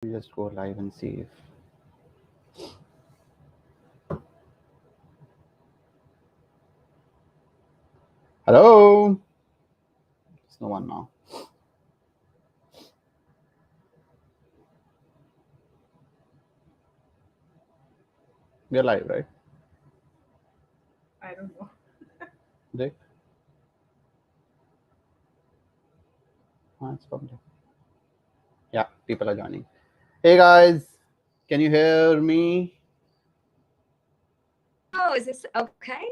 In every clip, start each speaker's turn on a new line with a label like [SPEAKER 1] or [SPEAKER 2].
[SPEAKER 1] Just go live and see if. Hello. There's no one now. We're live, right?
[SPEAKER 2] I don't know.
[SPEAKER 1] Dick? It's public. Yeah, people are joining. Hey guys, can you hear me?
[SPEAKER 3] Oh, is this okay?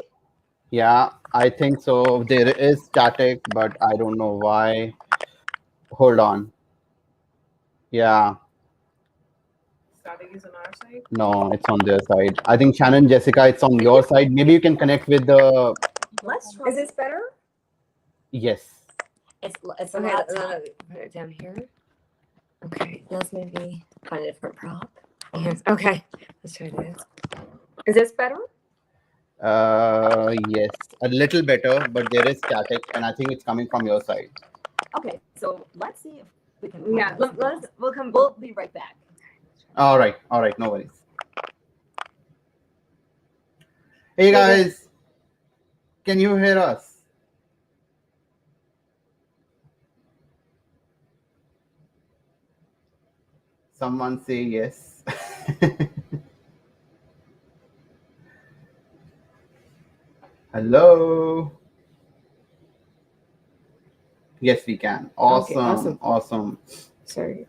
[SPEAKER 1] Yeah, I think so. There is static, but I don't know why. Hold on. Yeah,
[SPEAKER 2] Static is on our side.
[SPEAKER 1] no, it's on their side. I think Shannon, Jessica, it's on your side. Maybe you can connect with the.
[SPEAKER 3] Let's try. Is this better?
[SPEAKER 1] Yes.
[SPEAKER 3] It's okay. Put it down here. Okay, let's maybe find a different prop. Yes. Okay, let's try this. Is this better?
[SPEAKER 1] Yes, a little better, but there is static, and I think it's coming from your side.
[SPEAKER 3] Okay, so let's see if we can. Yeah, we'll be right back.
[SPEAKER 1] All right, no worries. Hey guys, can you hear us? Someone say yes. Hello. Yes, we can. Awesome.
[SPEAKER 3] Sorry.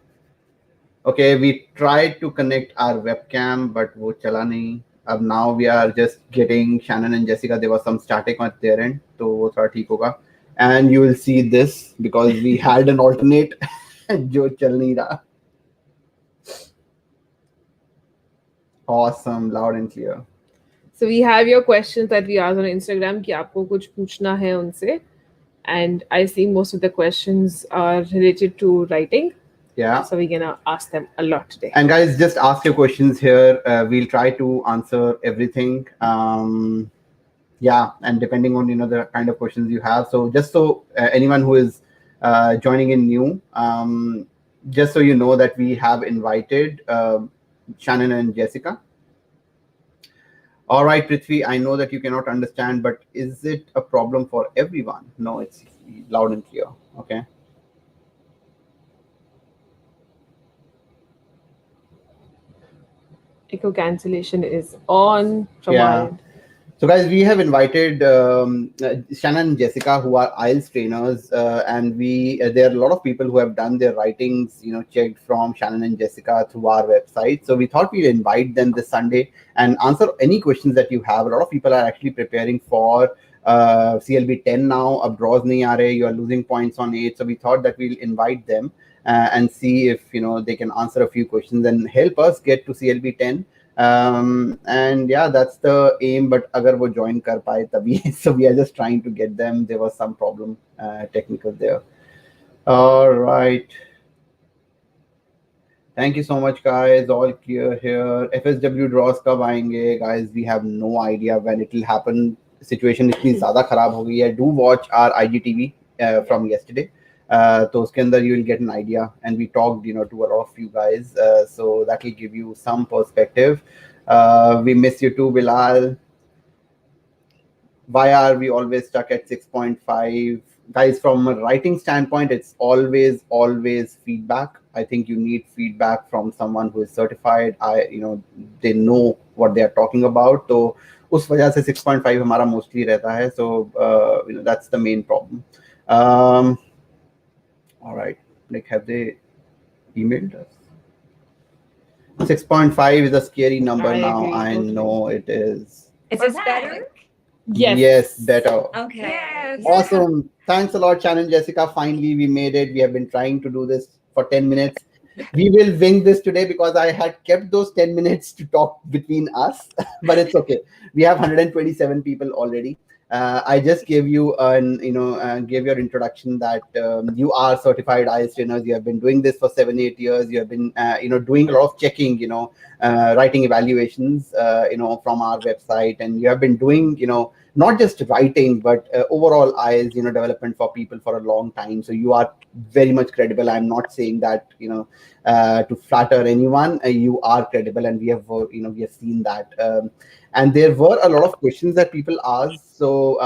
[SPEAKER 1] Okay, we tried to connect our webcam, but वो चला नहीं. Now we are just getting Shannon and Jessica. There was some static at their end, तो वो थोड़ा ठीक होगा. And you will see this because we had an alternate जो चल नहीं रहा. Awesome, loud and clear.
[SPEAKER 2] So we have your questions that we asked on Instagram कि आपको कुछ पूछना है उनसे, and I see most of the questions are related to writing.
[SPEAKER 1] Yeah.
[SPEAKER 2] So we're gonna ask them a lot today.
[SPEAKER 1] And guys, just ask your questions here. We'll try to answer everything. Yeah, and depending on the kind of questions you have. So just so anyone who is joining in new, just so you know that we have invited Shannon and Jessica. All right, Prithvi, I know that you cannot understand, but is it a problem for everyone? No, it's loud and clear. Okay.
[SPEAKER 2] Echo cancellation is on from our end.
[SPEAKER 1] So guys, we have invited Shannon and Jessica, who are IELTS trainers, and there are a lot of people who have done their writings, checked from Shannon and Jessica through our website. So we thought we'd invite them this Sunday and answer any questions that you have. A lot of people are actually preparing for CLB 10 now. Ab draws nahi aa rahe, you are losing points on 8. So we thought that we'll invite them and see if they can answer a few questions and help us get to CLB 10. And yeah, that's the aim, but agar wo join kar paye tabhi. So we are just trying to get them. There was some problem technical there. All right, thank you so much guys, all clear here. FSW draws kab aayenge guys? We have no idea when it will happen. Situation itni zyada kharab ho gayi hai. Do watch our IGTV from yesterday. So uske andar you will get an idea, and we talked to a lot of you guys, so that will give you some perspective. We miss you too, Bilal. Why are we always stuck at 6.5? Guys, from a writing standpoint, it's always feedback. I think you need feedback from someone who is certified. They know what they are talking about. So उस वजह से 6.5 हमारा mostly रहता है. So that's the main problem. All right, like, have they emailed us? 6.5 is a scary number now.
[SPEAKER 2] Agree,
[SPEAKER 1] I
[SPEAKER 2] totally.
[SPEAKER 1] know it is.
[SPEAKER 3] Is this better?
[SPEAKER 2] Yes.
[SPEAKER 1] Better.
[SPEAKER 3] Okay. Yes.
[SPEAKER 1] Awesome. Thanks a lot, Shannon, Jessica. Finally, we made it. We have been trying to do this for 10 minutes. We will wing this today because I had kept those 10 minutes to talk between us, but it's okay. We have 127 people already. I just gave you gave your introduction that you are certified IELTS trainers. You have been doing this for 7-8 years. You have been doing a lot of checking, writing evaluations from our website, and you have been doing not just writing but overall IELTS development for people for a long time. So you are very much credible. I'm not saying that to flatter anyone. You are credible, and we have seen that. And there were a lot of questions that people asked. So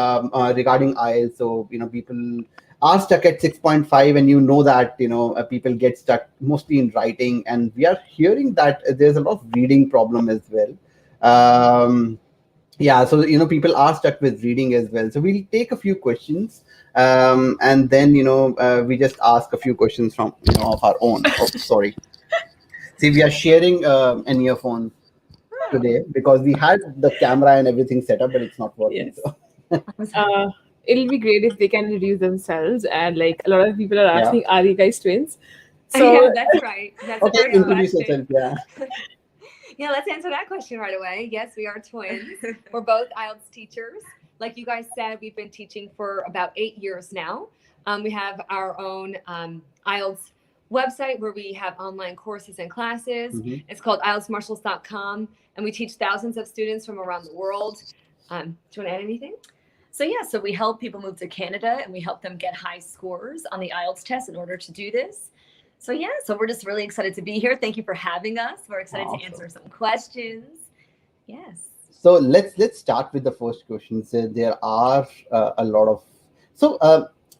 [SPEAKER 1] regarding IELTS, so people are stuck at 6.5, and that people get stuck mostly in writing, and we are hearing that there's a lot of reading problem as well. Yeah, so people are stuck with reading as well. So we'll take a few questions, and then we just ask a few questions from of our own. Oh, sorry. See, we are sharing an earphone today because we had the camera and everything set up, but it's not working.
[SPEAKER 2] Yes.
[SPEAKER 1] So
[SPEAKER 2] It'll be great if they can introduce themselves. And like a lot of people are
[SPEAKER 1] Yeah.
[SPEAKER 2] asking, are you guys twins?
[SPEAKER 3] Yeah, that's right. That's a
[SPEAKER 1] okay,
[SPEAKER 3] great
[SPEAKER 1] introduce
[SPEAKER 3] question.
[SPEAKER 1] yourself. Yeah.
[SPEAKER 3] Yeah, let's answer that question right away. Yes, we are twins. We're both IELTS teachers. Like you guys said, we've been teaching for about 8 years now. We have our own IELTS website where we have online courses and classes.
[SPEAKER 1] Mhm.
[SPEAKER 3] It's called IELTSMarshalls.com, and we teach thousands of students from around the world. Do you want to add anything?
[SPEAKER 4] So we help people move to Canada, and we help them get high scores on the IELTS test in order to do this. So we're just really excited to be here. Thank you for having us. We're excited
[SPEAKER 1] Awesome.
[SPEAKER 4] to answer some questions. Yes.
[SPEAKER 1] So let's start with the first question. So there are a lot of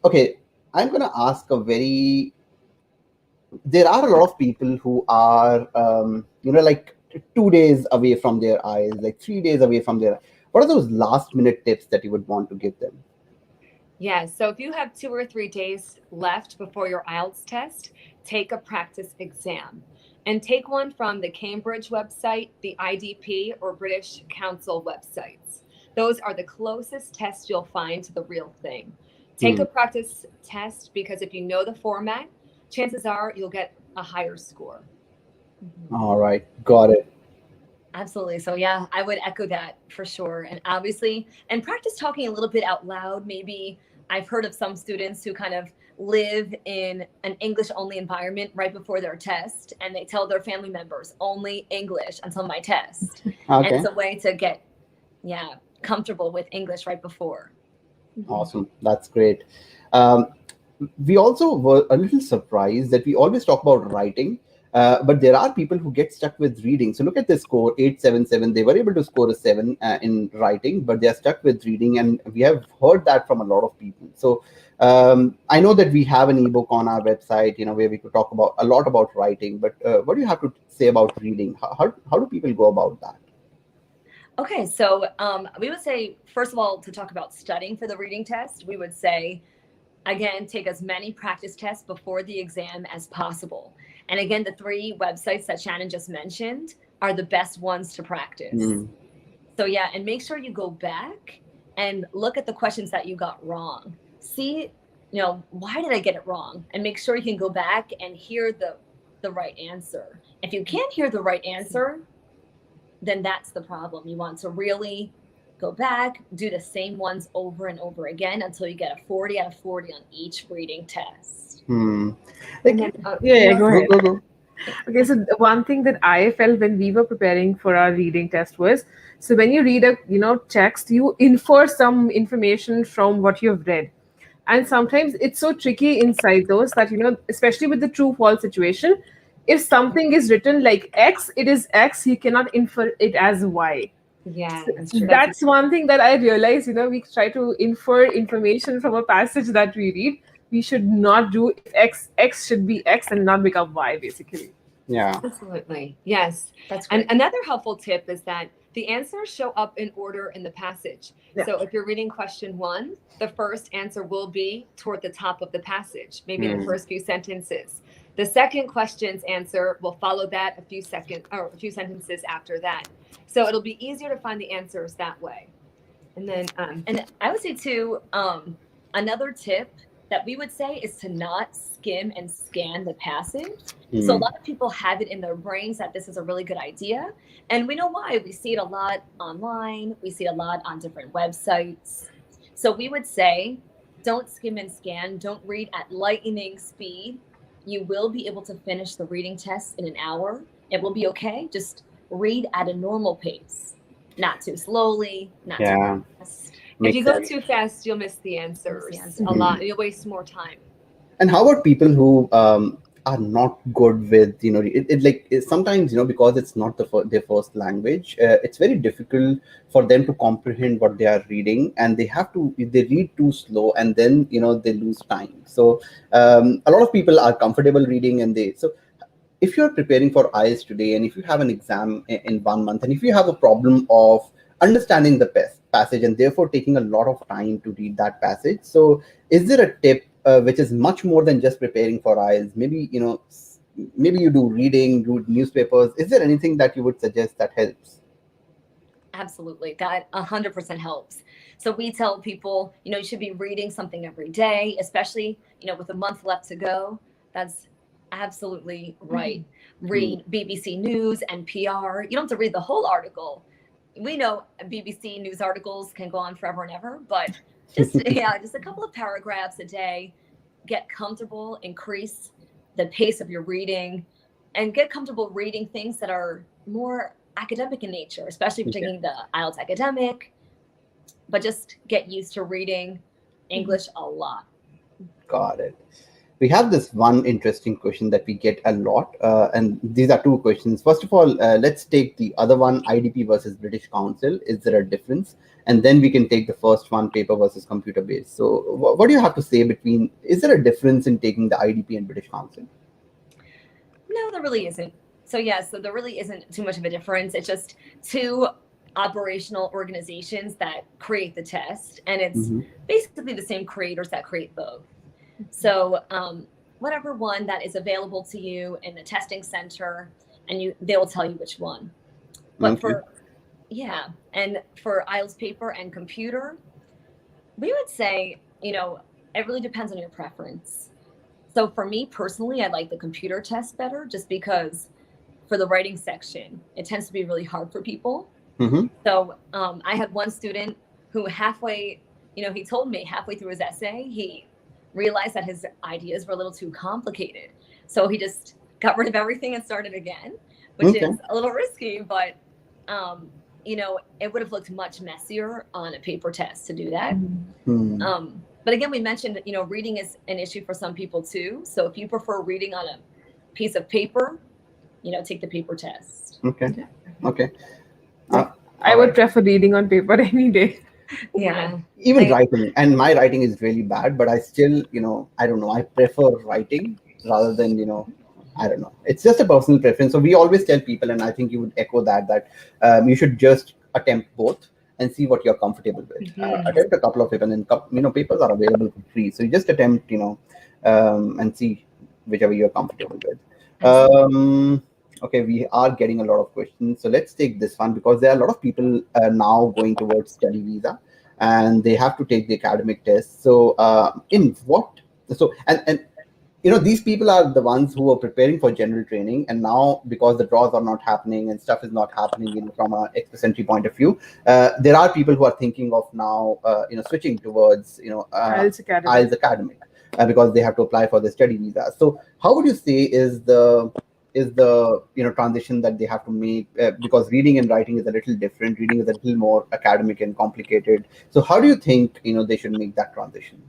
[SPEAKER 1] okay. I'm gonna ask there are a lot of people who are like 2 days away from their eyes, like 3 days away from their. What are those last minute tips that you would want to give them?
[SPEAKER 3] Yeah, so if you have 2 or 3 days left before your IELTS test, take a practice exam. And take one from the Cambridge website, the IDP, or British Council websites. Those are the closest tests you'll find to the real thing. Take a practice test because if you know the format, chances are you'll get a higher score.
[SPEAKER 1] All right, got it.
[SPEAKER 4] Absolutely. So I would echo that for sure. And obviously, and practice talking a little bit out loud. Maybe I've heard of some students who kind of live in an English only environment right before their test, and they tell their family members only English until my test. And
[SPEAKER 1] Okay,
[SPEAKER 4] it's a way to get comfortable with English right before.
[SPEAKER 1] awesome. That's great. We also were a little surprised that we always talk about writing, but there are people who get stuck with reading. So look at this score, 877. They were able to score a 7 in writing, but they're stuck with reading. And we have heard that from a lot of people. So I know that we have an ebook on our website, where we could talk about a lot about writing, but what do you have to say about reading? How do people go about that?
[SPEAKER 4] Okay, so we would say, first of all, to talk about studying for the reading test, we would say, again, take as many practice tests before the exam as possible. And again, the 3 websites that Shannon just mentioned are the best ones to practice. So and make sure you go back and look at the questions that you got wrong. See, why did I get it wrong? And make sure you can go back and hear the right answer. If you can't hear the right answer, then that's the problem. You want to really go back, do the same ones over and over again until you get a 40 out of 40 on each reading test.
[SPEAKER 2] Go ahead.
[SPEAKER 1] Go.
[SPEAKER 2] Okay, so the one thing that I felt when we were preparing for our reading test was, so when you read a text, you infer some information from what you've read. And sometimes it's so tricky inside those that, especially with the true false situation, if something is written like X, it is X, you cannot infer it as Y.
[SPEAKER 3] Yeah,
[SPEAKER 2] That's one thing that I realized, we try to infer information from a passage that we read. We should not do X should be X and not become Y, basically.
[SPEAKER 1] Yeah.
[SPEAKER 3] absolutely. Yes.
[SPEAKER 4] That's great.
[SPEAKER 3] And another helpful tip is that the answers show up in order in the passage.
[SPEAKER 2] Yeah.
[SPEAKER 3] So if you're reading question 1, the first answer will be toward the top of the passage, maybe the first few sentences. The second question's answer will follow that a few sentences after that. So it'll be easier to find the answers that way. And then,
[SPEAKER 4] and I would say too, another tip that we would say is to not skim and scan the passage. So a lot of people have it in their brains that this is a really good idea. And we know why. We see it a lot online. We see it a lot on different websites. So we would say, don't skim and scan. Don't read at lightning speed. You will be able to finish the reading test in an hour. It will be okay. Just read at a normal pace, not too slowly, not too fast.
[SPEAKER 3] if you go too fast, you'll miss the answers a lot. You'll waste more time.
[SPEAKER 1] And how about people who are not good with, sometimes, because it's not their first language, it's very difficult for them to comprehend what they are reading, and they read too slow, and then they lose time. So a lot of people are comfortable reading, and if you're preparing for IELTS today, and if you have an exam in 1 month, and if you have a problem of understanding the passage, and therefore taking a lot of time to read that passage, so is there a tip which is much more than just preparing for IELTS? Maybe maybe you do reading, read newspapers. Is there anything that you would suggest that helps?
[SPEAKER 4] Absolutely. That 100% helps. So we tell people, you should be reading something every day, especially, with a month left to go. That's absolutely right. Read BBC News, NPR. You don't have to read the whole article. We know BBC News articles can go on forever and ever, but just a couple of paragraphs a day. Get comfortable, increase the pace of your reading, and get comfortable reading things that are more academic in nature, especially if you're taking the IELTS academic, but just get used to reading English a lot.
[SPEAKER 1] Got it. We have this one interesting question that we get a lot, and these are two questions. First of all, let's take the other one, IDP versus British Council. Is there a difference? And then we can take the first one, paper versus computer based. So what do you have to say is there a difference in taking the IDP and British Council?
[SPEAKER 4] No, there really isn't. So there really isn't too much of a difference. It's just two operational organizations that create the test, and it's basically the same creators that create both. So whatever one that is available to you in the testing center, and they will tell you which one. But for IELTS paper and computer, we would say, it really depends on your preference. So for me personally, I like the computer test better, just because for the writing section, it tends to be really hard for people. So I had one student who he told me halfway through his essay, he realized that his ideas were a little too complicated. So he just got rid of everything and started again, which is a little risky, but it would have looked much messier on a paper test to do that. But again, we mentioned that, reading is an issue for some people too. So if you prefer reading on a piece of paper, take the paper test.
[SPEAKER 1] Okay.
[SPEAKER 2] I would prefer reading on paper any day.
[SPEAKER 4] Yeah.
[SPEAKER 1] Even writing, and my writing is really bad, but I still, I don't know, I prefer writing rather than, I don't know. It's just a personal preference. So we always tell people, and I think you would echo that you should just attempt both and see what you're comfortable with. Attempt a couple of papers, and papers are available for free. So you just attempt, and see whichever you're comfortable with. Okay, we are getting a lot of questions. So let's take this one, because there are a lot of people now going towards study visa, and they have to take the academic test. So these people are the ones who are preparing for general training, and now because the draws are not happening and stuff is not happening from an express entry point of view, there are people who are thinking of now switching towards IELTS academic because they have to apply for the study visa. So how would you say is the transition that they have to make, because reading and writing is a little different. Reading is a little more academic and complicated. So how do you think they should make that transition?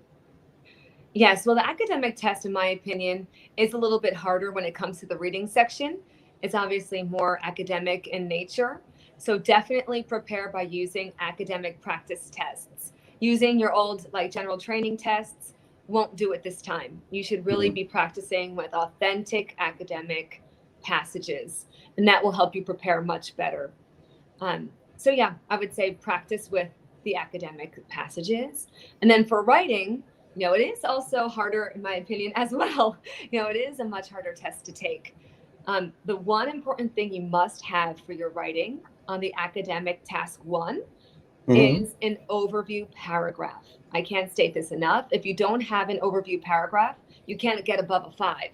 [SPEAKER 3] Yes, well, the academic test, in my opinion, is a little bit harder when it comes to the reading section. It's obviously more academic in nature. So definitely prepare by using academic practice tests. Using your old general training tests won't do it this time. You should really be practicing with authentic academic passages, and that will help you prepare much better. So yeah, I would say practice with the academic passages. And then for writing, it is also harder, in my opinion, as well. It is a much harder test to take. The one important thing you must have for your writing on the academic task 1 is an overview paragraph. I can't state this enough. If you don't have an overview paragraph, you can't get above a 5.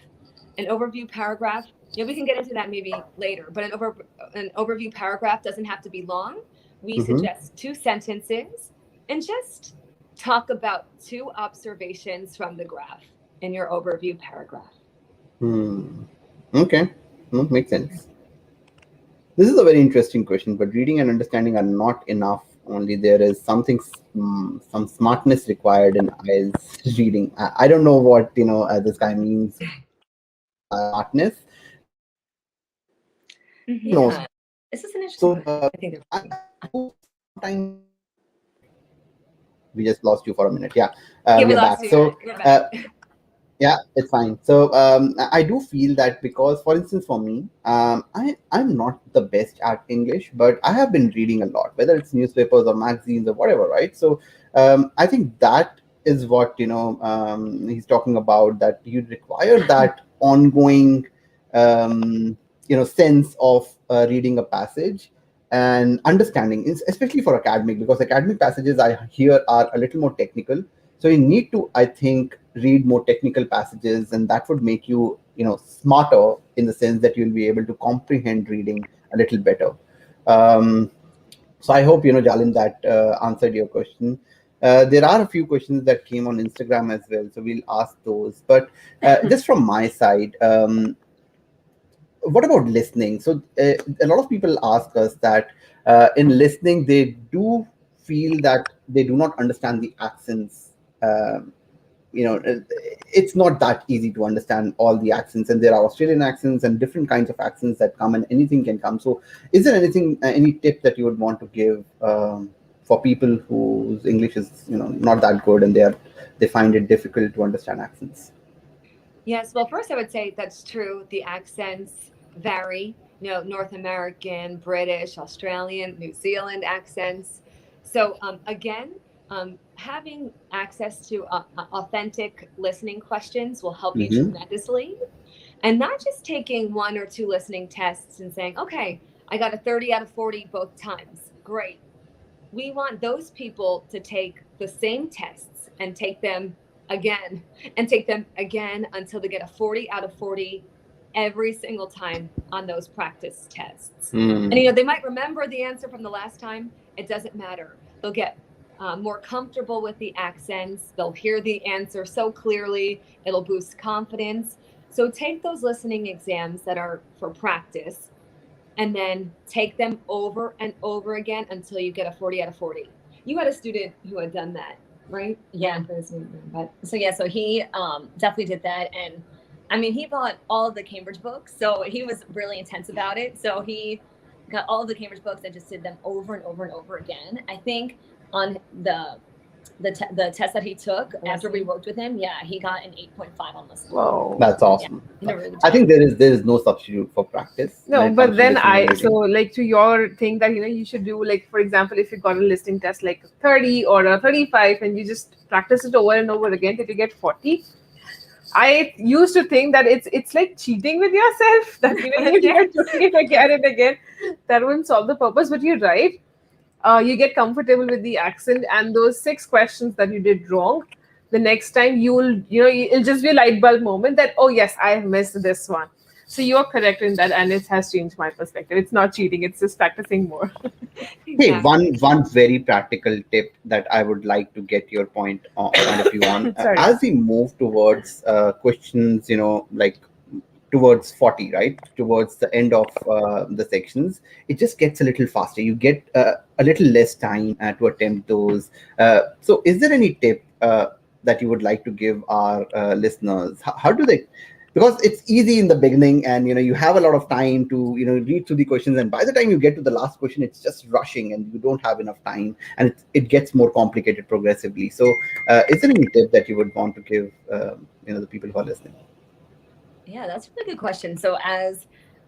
[SPEAKER 3] An overview paragraph, we can get into that maybe later, but an overview paragraph doesn't have to be long. We suggest 2 sentences, and just talk about 2 observations from the graph in your overview paragraph.
[SPEAKER 1] Okay, makes sense. This is a very interesting question, but reading and understanding are not enough. Only there is some smartness required in IELTS reading. I don't know what this guy means. smartness. No,
[SPEAKER 4] Yeah, this is an
[SPEAKER 1] so
[SPEAKER 4] interesting question. I think
[SPEAKER 1] I do sometimes. We just lost you for a minute. Yeah,
[SPEAKER 3] Yeah, we
[SPEAKER 1] we're
[SPEAKER 3] lost
[SPEAKER 1] back.
[SPEAKER 3] you.
[SPEAKER 1] So
[SPEAKER 3] You're
[SPEAKER 1] uh,
[SPEAKER 3] back.
[SPEAKER 1] yeah, it's fine. So I do feel that because, for instance, for me, I'm not the best at English, but I have been reading a lot, whether it's newspapers or magazines or whatever, right? So I think that is what he's talking about. That you require that ongoing sense of reading a passage and understanding, especially for academic, because academic passages I hear are a little more technical, so you need to, I think, read more technical passages, and that would make you, smarter in the sense that you'll be able to comprehend reading a little better. Um, so I hope, Jalim, that answered your question. There are a few questions that came on Instagram as well, so we'll ask those. But just from my side, what about listening? So a lot of people ask us that in listening, they do feel that they do not understand the accents. Um it's not that easy to understand all the accents, and there are Australian accents and different kinds of accents that come, and anything can come. So is there anything, any tip that you would want to give for people whose English is not that good, and they find it difficult to understand accents?
[SPEAKER 3] Yes, well, first I would say that's true. The accents vary, North American, British, Australian, New Zealand accents. So, again, having access to authentic listening questions will help you
[SPEAKER 1] Mm-hmm.
[SPEAKER 3] tremendously. And not just taking one or two listening tests and saying, okay, I got a 30 out of 40 both times. Great. We want those people to take the same tests and take them again and take them again until they get a 40 out of 40 every single time on those practice tests. And
[SPEAKER 1] Mm.
[SPEAKER 3] they might remember the answer from the last time. It doesn't matter. They'll get more comfortable with the accents. They'll hear the answer so clearly. It'll boost confidence. So take those listening exams that are for practice and then take them over and over again until you get a 40 out of 40. You had a student who had done that, right?
[SPEAKER 4] Yeah.
[SPEAKER 3] But
[SPEAKER 4] So he definitely did that, and I mean, he bought all of the Cambridge books, so he was really intense about it. So he got all of the Cambridge books and just did them over and over and over again. I think on the test that he took after we worked with him, yeah, he got an 8.5 on listening.
[SPEAKER 2] Wow.
[SPEAKER 1] That's awesome.
[SPEAKER 4] He did a really good
[SPEAKER 1] I
[SPEAKER 4] job.
[SPEAKER 1] think there is no substitute for practice when
[SPEAKER 2] No,
[SPEAKER 1] it
[SPEAKER 2] but
[SPEAKER 1] comes to
[SPEAKER 2] then
[SPEAKER 1] listening and
[SPEAKER 2] so
[SPEAKER 1] reading.
[SPEAKER 2] like to your thing that you should do, like for example, if you got a listening test like 30 or a 35 and you just practice it over and over again till you get 40. I used to think that it's like cheating with yourself that you're doing it again and again. That wouldn't solve the purpose. But you're right. You get comfortable with the accent and those 6 questions that you did wrong. The next time it'll just be a light bulb moment that, oh yes, I have missed this one. So you are correct in that, and it has changed my perspective. It's not cheating; it's just practicing more.
[SPEAKER 1] Hey,
[SPEAKER 3] exactly.
[SPEAKER 1] one very practical tip that I would like to get your point of view on.
[SPEAKER 2] Sorry.
[SPEAKER 1] As we move towards questions, like towards 40, right? Towards the end of the sections, it just gets a little faster. You get a little less time to attempt those. So is there any tip that you would like to give our listeners? How do they, because it's easy in the beginning, and you have a lot of time to read through the questions, and by the time you get to the last question, it's just rushing and you don't have enough time, and it gets more complicated progressively. So is there any tip that you would want to give the people who are listening?
[SPEAKER 4] Yeah, that's a really good question. So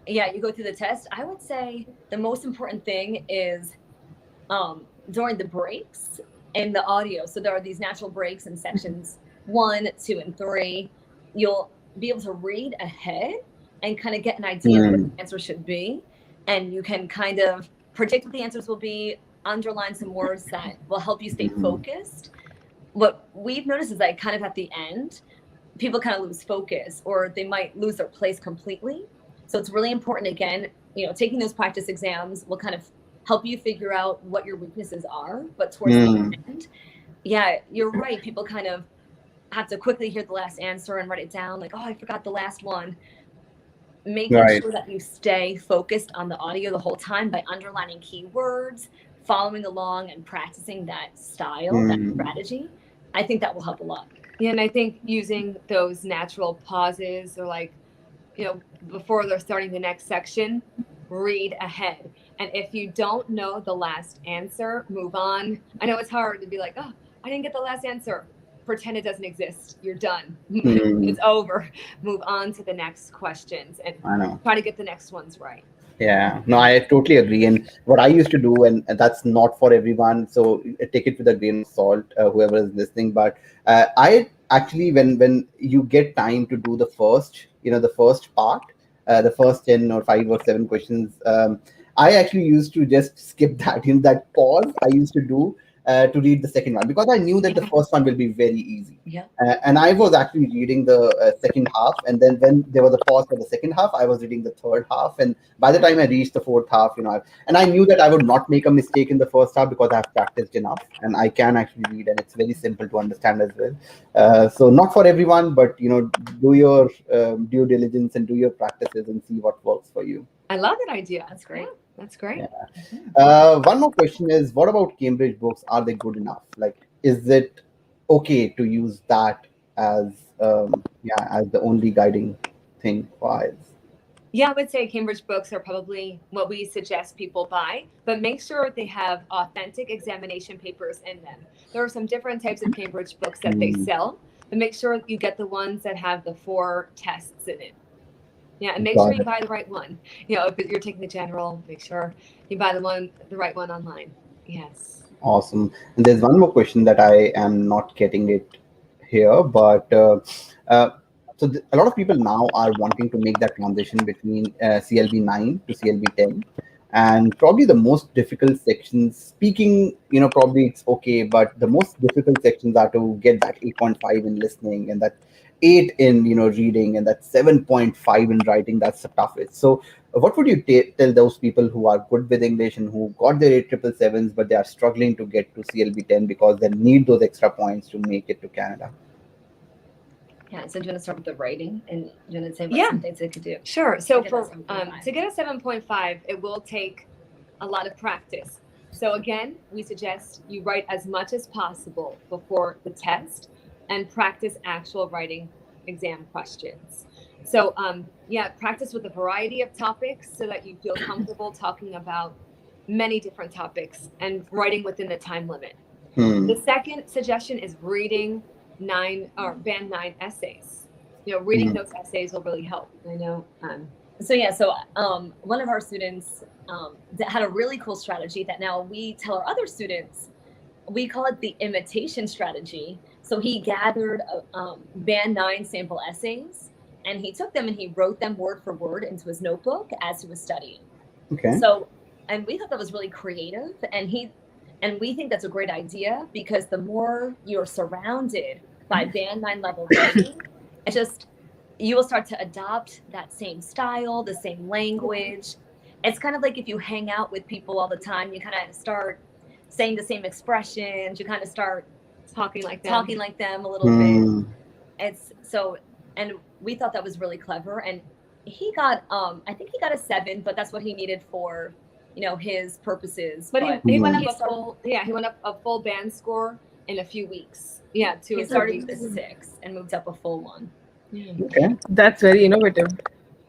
[SPEAKER 4] you go through the test, I would say the most important thing is during the breaks in the audio. So there are these natural breaks in sections 1, 2, and 3. You'll be able to read ahead and kind of get an idea of what the answer should be. And you can kind of predict what the answers will be, underline some words that will help you stay focused. What we've noticed is that kind of at the end, people kind of lose focus or they might lose their place completely. So it's really important, again, taking those practice exams will kind of help you figure out what your weaknesses are. But towards the end, yeah, you're right. People kind of have to quickly hear the last answer and write it down. Like, oh, I forgot the last one. Making sure that you stay focused on the audio the whole time by underlining keywords, following along and practicing that style, that strategy. I think that will help a lot.
[SPEAKER 3] Yeah, and I think using those natural pauses or like before they're starting the next section, read ahead. And if you don't know the last answer, move on. I know it's hard to be like, oh, I didn't get the last answer. Pretend it doesn't exist. You're done. It's over. Move on to the next questions and try to get the next ones right.
[SPEAKER 1] Yeah, no, I totally agree. And what I used to do, and that's not for everyone, so take it with a grain of salt, whoever is listening. But I actually, when you get time to do the first part, the first 10 or 5 or 7 questions, I actually used to just skip that. That pause I used to do to read the second one, because I knew that the first one will be very easy.
[SPEAKER 4] Yeah.
[SPEAKER 1] And I was actually reading the second half, and then when there was a pause for the second half, I was reading the third half. And by the time I reached the fourth half, and I knew that I would not make a mistake in the first half because I have practiced enough, and I can actually read, and it's very simple to understand as well. So not for everyone, but do your due diligence and do your practices and see what works for you.
[SPEAKER 3] I love that idea.
[SPEAKER 4] That's great.
[SPEAKER 3] That's great.
[SPEAKER 1] Yeah. One more question is, what about Cambridge books? Are they good enough? Like, is it okay to use that as as the only guiding thing for IELTS?
[SPEAKER 3] Yeah, I would say Cambridge books are probably what we suggest people buy, but make sure they have authentic examination papers in them. There are some different types of Cambridge books that they sell, but make sure you get the ones that have the 4 tests in it. Yeah, and make sure you buy the right one. If you're taking the general, make sure you buy the right one online. Yes.
[SPEAKER 1] Awesome. And there's one more question that I am not getting it here, but so a lot of people now are wanting to make that transition between CLB 9 to CLB 10. And probably the most difficult sections, speaking, probably it's okay, but the most difficult sections are to get that 8.5 in listening and that 8 in reading and that 7.5 in writing. That's the toughest. So what would you tell those people who are good with English and who got their 8.777s, but they are struggling to get to CLB 10 because they need those extra points to make it to Canada?
[SPEAKER 4] Yeah, so do you want to start with the writing, and do you want to say what some things they could do?
[SPEAKER 3] Sure. So to get a 7.5, it will take a lot of practice. So again, we suggest you write as much as possible before the test and practice actual writing exam questions. So practice with a variety of topics so that you feel comfortable talking about many different topics and writing within the time limit. The second suggestion is reading band 9 essays. Reading those essays will really help. I know.
[SPEAKER 4] So one of our students that had a really cool strategy that now we tell our other students. We call it the imitation strategy. So he gathered band 9 sample essays, and he took them and he wrote them word for word into his notebook as he was studying.
[SPEAKER 1] Okay.
[SPEAKER 4] So, and we thought that was really creative, and we think that's a great idea, because the more you're surrounded by band 9 level writing, you will start to adopt that same style, the same language. It's kind of like if you hang out with people all the time, you kind of start saying the same expressions, you kind of start
[SPEAKER 3] talking like
[SPEAKER 4] them a little bit. And we thought that was really clever. And he got, I think he got a 7, but that's what he needed for, his purposes.
[SPEAKER 3] But he went up he went up a full band score in a few weeks. Yeah,
[SPEAKER 4] he started with a 6 and moved up a full 1.
[SPEAKER 1] Okay.
[SPEAKER 2] That's very innovative.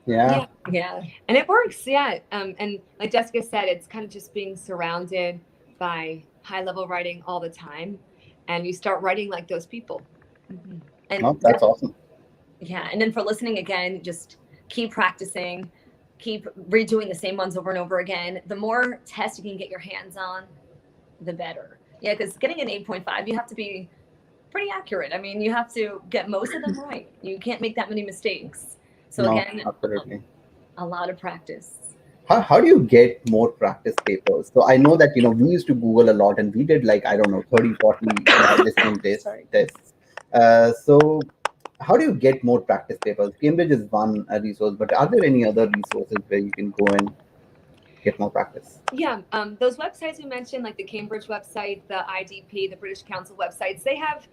[SPEAKER 1] Yeah.
[SPEAKER 3] And it works. And like Jessica said, it's kind of just being surrounded by high level writing all the time, and you start writing like those people.
[SPEAKER 4] And
[SPEAKER 1] that's awesome.
[SPEAKER 4] Yeah. And then for listening again, just keep practicing, keep redoing the same ones over and over again. The more tests you can get your hands on, the better. Yeah, because getting an 8.5, you have to be pretty accurate. I mean, you have to get most of them right. You can't make that many mistakes. So again,
[SPEAKER 1] absolutely.
[SPEAKER 4] A lot of practice.
[SPEAKER 1] How do you get more practice papers? So I know that, we used to Google a lot, and we did 30, 40 listening tests. So how do you get more practice papers? Cambridge is one resource, but are there any other resources where you can go and get more practice?
[SPEAKER 3] Yeah, those websites we mentioned, like the Cambridge website, the IDP, the British Council websites, they have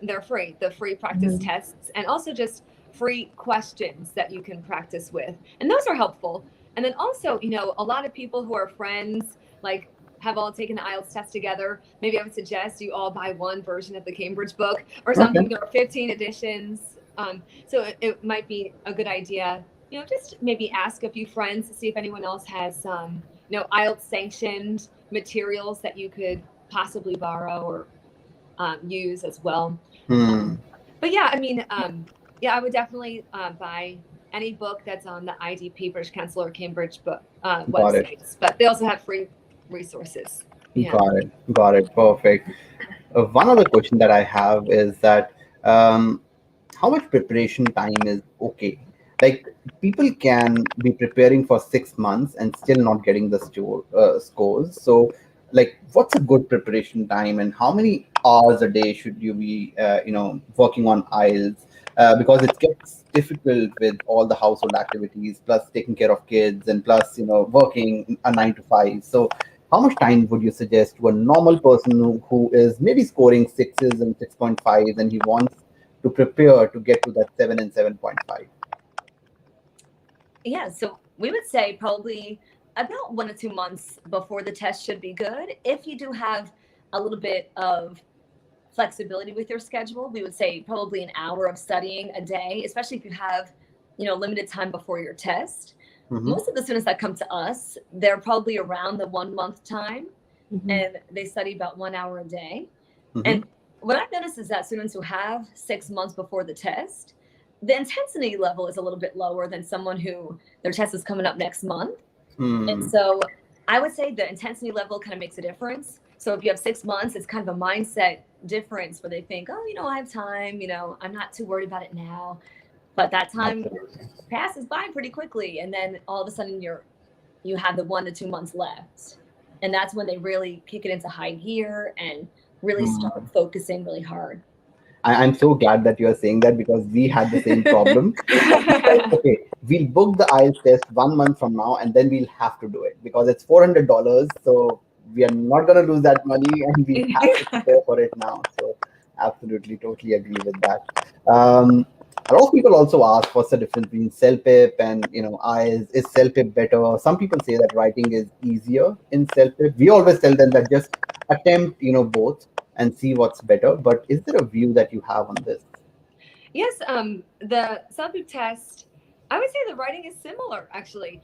[SPEAKER 3] they're free, the free practice tests, and also just free questions that you can practice with. And those are helpful. And then also, a lot of people who are friends, have all taken the IELTS test together. Maybe I would suggest you all buy one version of the Cambridge book or something. There are 15 editions. So it might be a good idea, just maybe ask a few friends to see if anyone else has some, IELTS sanctioned materials that you could possibly borrow or use as well.
[SPEAKER 1] Hmm.
[SPEAKER 3] But yeah, I mean, yeah, I would definitely buy any book that's on the IDP, British Council, or Cambridge book
[SPEAKER 1] Got it.
[SPEAKER 3] websites. But they also have free resources. Yeah.
[SPEAKER 1] Got it. Got it. Perfect. One other question that I have is that how much preparation time is okay? Like people can be preparing for 6 months and still not getting the scores. So, like, what's a good preparation time, and how many hours a day should you be, working on IELTS? Because it gets difficult with all the household activities, plus taking care of kids, and plus, working a 9 to 5. So, how much time would you suggest to a normal person who is maybe scoring sixes and 6.5s, and he wants to prepare to get to that 7 and 7.5?
[SPEAKER 4] Yeah, so we would say probably about 1 to 2 months before the test should be good. If you do have a little bit of flexibility with your schedule, we would say probably an hour of studying a day, especially if you have, limited time before your test.
[SPEAKER 1] Mm-hmm.
[SPEAKER 4] Most of the students that come to us, they're probably around the 1 month time, and they study about 1 hour a day.
[SPEAKER 1] Mm-hmm.
[SPEAKER 4] And what I've noticed is that students who have 6 months before the test, the intensity level is a little bit lower than someone who their test is coming up next month. And so I would say the intensity level kind of makes a difference. So if you have 6 months, it's kind of a mindset difference where they think, oh, I have time, I'm not too worried about it now. But that time passes by pretty quickly. And then all of a sudden you have the 1 to 2 months left. And that's when they really kick it into high gear and really start focusing really hard.
[SPEAKER 1] I'm so glad that you are saying that, because we had the same problem. Like, okay, we'll book the IELTS test 1 month from now, and then we'll have to do it because it's $400. So we are not going to lose that money, and we have to prepare for it now. So absolutely, totally agree with that. A lot of people also ask what's the difference between self-pip and IELTS. Is self-pip better? Some people say that writing is easier in self-pip. We always tell them that just attempt both and see what's better. But is there a view that you have on this?
[SPEAKER 3] Yes, the self-pip test, I would say the writing is similar, actually.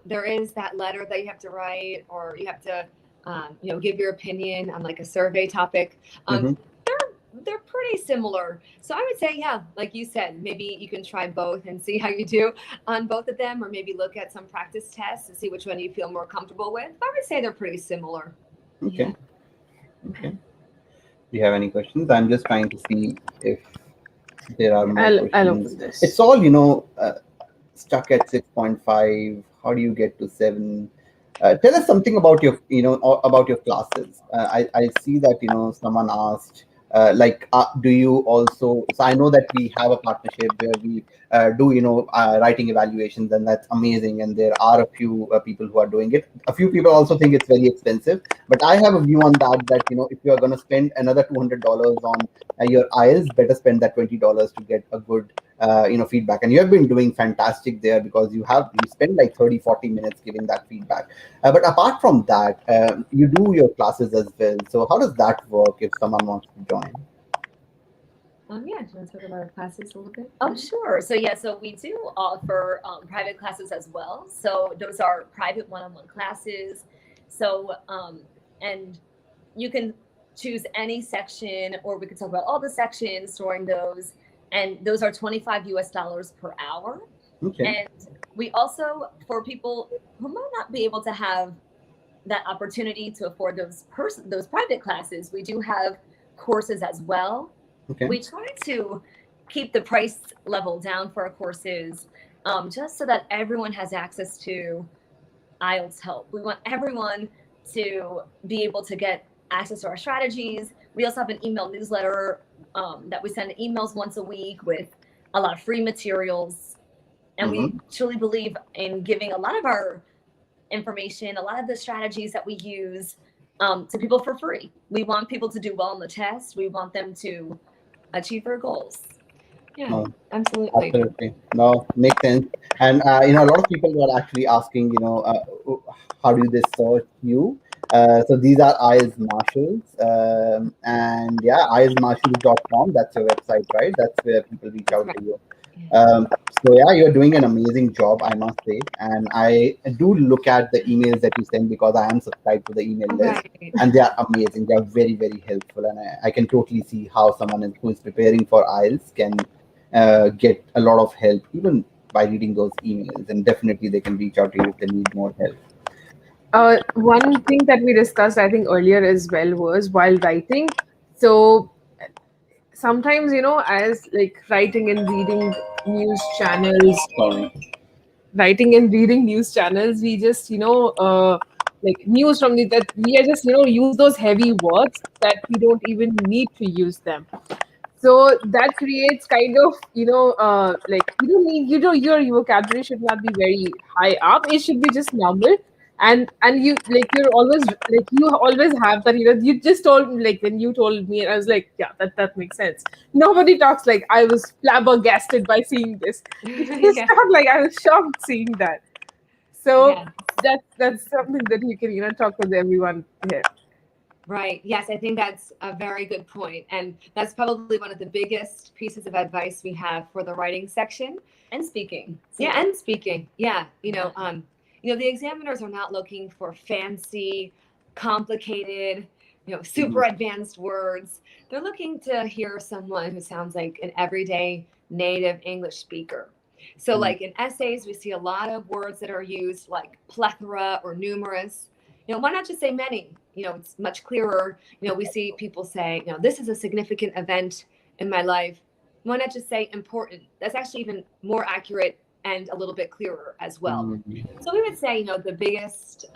[SPEAKER 3] There is that letter that you have to write, or you have to, give your opinion on like a survey topic. They're pretty similar. So I would say, yeah, like you said, maybe you can try both and see how you do on both of them, or maybe look at some practice tests and see which one you feel more comfortable with. I would say they're pretty similar.
[SPEAKER 1] Okay. Okay. Do you have any questions? I'm just trying to see if there are more questions.
[SPEAKER 2] I'll open this.
[SPEAKER 1] It's all, stuck at 6.5. How do you get to 7? Tell us something about your, about your classes. I see that, someone asked, do you also, so I know that we have a partnership where we do, writing evaluations, and that's amazing. And there are a few people who are doing it. A few people also think it's very expensive, but I have a view on that, if you are going to spend another $200 on your IELTS, better spend that $20 to get a good, feedback. And you have been doing fantastic there, because you spend like 30-40 minutes giving that feedback. But apart from that, you do your classes as well. So how does that work if someone wants to join?
[SPEAKER 3] Yeah, do you want to talk about our classes a little bit?
[SPEAKER 4] Oh, sure. So yeah, so we do offer private classes as well. So those are private one-on-one classes. So and you can choose any section, or we could talk about all the sections, storing those, and those are $25 per hour.
[SPEAKER 1] Okay.
[SPEAKER 4] And we also, for people who might not be able to have that opportunity to afford those private classes, we do have courses as well.
[SPEAKER 1] Okay.
[SPEAKER 4] We try to keep the price level down for our courses, just so that everyone has access to IELTS help. We want everyone to be able to get access to our strategies. We also have an email newsletter that we send emails once a week with a lot of free materials. And we truly believe in giving a lot of our information, a lot of the strategies that we use to people for free. We want people to do well on the test. We want them to achieve their goals.
[SPEAKER 3] Yeah, absolutely.
[SPEAKER 1] Absolutely. No, makes sense. And, a lot of people were actually asking, how do they search you? So these are IELTS Marshalls, and yeah, IELTSmarshalls.com. That's your website, right? That's where people reach
[SPEAKER 3] That's
[SPEAKER 1] out
[SPEAKER 3] right.
[SPEAKER 1] to you.
[SPEAKER 3] Yeah.
[SPEAKER 1] So yeah, you're doing an amazing job, I must say, and I do look at the emails that you send because I am subscribed to the email list,
[SPEAKER 3] Right.
[SPEAKER 1] and they are amazing. They are very, very helpful, and I can totally see how who is preparing for IELTS can get a lot of help even by reading those emails, and definitely they can reach out to you if they need more help.
[SPEAKER 2] One thing that we discussed, I think, earlier as well was while writing. So sometimes, as like writing and reading news channels,
[SPEAKER 1] Sorry.
[SPEAKER 2] writing and reading news channels, we just, like news from that we are just, use those heavy words that we don't even need to use them. So that creates kind of, like you don't need, your vocabulary should not be very high up. It should be just normal. And you like you always have that, you just told me, like when you told me, and I was like, yeah, that makes sense. Nobody talks like I was flabbergasted by seeing this. It is
[SPEAKER 3] Yeah.
[SPEAKER 2] not like I was shocked seeing that. So
[SPEAKER 3] Yeah.
[SPEAKER 2] that's something that you can, talk with everyone here.
[SPEAKER 3] Right. Yes, I think that's a very good point. And that's probably one of the biggest pieces of advice we have for the writing section.
[SPEAKER 4] And speaking.
[SPEAKER 3] Yeah, and speaking. Yeah. The examiners are not looking for fancy, complicated, super
[SPEAKER 1] Mhm.
[SPEAKER 3] advanced words. They're looking to hear someone who sounds like an everyday native English speaker. So,
[SPEAKER 1] Mhm.
[SPEAKER 3] like in essays, we see a lot of words that are used like plethora or numerous. Why not just say many? It's much clearer. We see people say, this is a significant event in my life. Why not just say important? That's actually even more accurate and a little bit clearer as well.
[SPEAKER 1] Mhm.
[SPEAKER 3] So we would say, the biggest